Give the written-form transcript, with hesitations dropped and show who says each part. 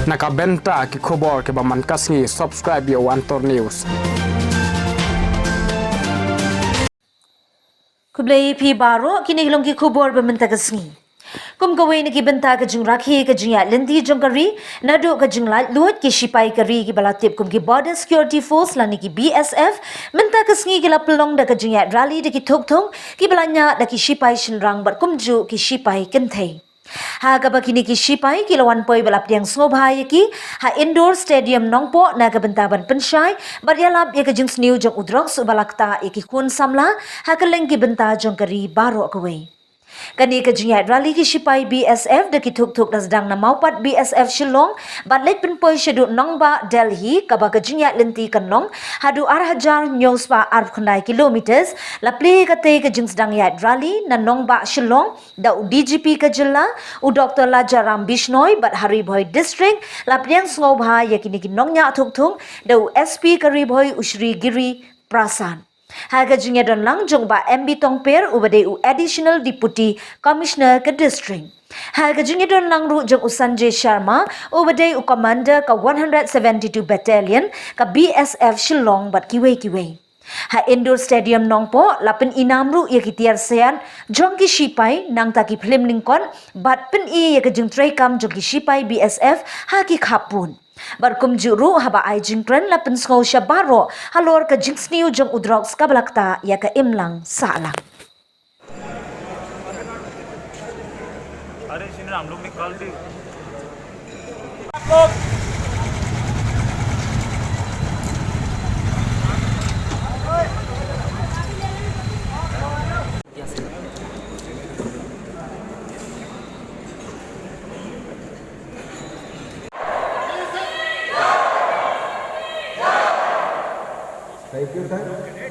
Speaker 1: Nakabenta ki khobor ke baman kasngi subscribe yo Antor News.
Speaker 2: Kublai pi baro kini hilong ki khobor bamenta kasngi. Kum kawai ni ki benta ka jing rakhi ka jing ya lendi jong kari nado ka jing la luat ki sipai kari ki balatip kum ki border security force lani ki BSF menta kasngi ki la pelong da ka jing ya rally da ki thuk thuk ki balanya da ki sipai shinrang bar kumju ki sipai kenthai. Ha kabakini ki sipai kilawan poi balap yang snobhai ki ha indoor stadium Nongpo na kabentaban pensyai baryalap ya kajing sniu jong udrok subalakta ya ki kun samla ha kaleng ki benta jong kari baro kawai. Kani kajingat rally ki sipai BSF da ki thuk na sedang na maupat BSF Shillong batlet penpoi shaduh Nongbah Delhi kaba kajingat lenti kanong hadu hajar nyospa khandai kilometers lapli kate kajing sedang yat rally na Nongbah Shillong da DGP kajilla u Dr. Lajaram Bishnoi bat Haribhoi district lapiang snobha yakini ki nongnya thuk da SP Karibhoi Ushri Giri Prasan. Haga jingya don lang jong ba MB Tongper ubade u additional deputy commissioner ke district. Haga jingya don lang ru jong Sanjay Sharma ubade u commander ka 172 battalion ka BSF Shillong bat kiwe. Ha indoor stadium Nongpo lapen inam ru ya kitiar sean jong ki sipai nang taki film lingkon bat pen I ya ke jing traikam jong ki sipai BSF ha ki khapun. Barkum juru haba ai jingkren la penskau syabaro halor ka jingsniu jong udrok skabalakta ya ka imlang salang.
Speaker 3: अरे इसने हम लोग निकाल दी
Speaker 4: Thank you, sir.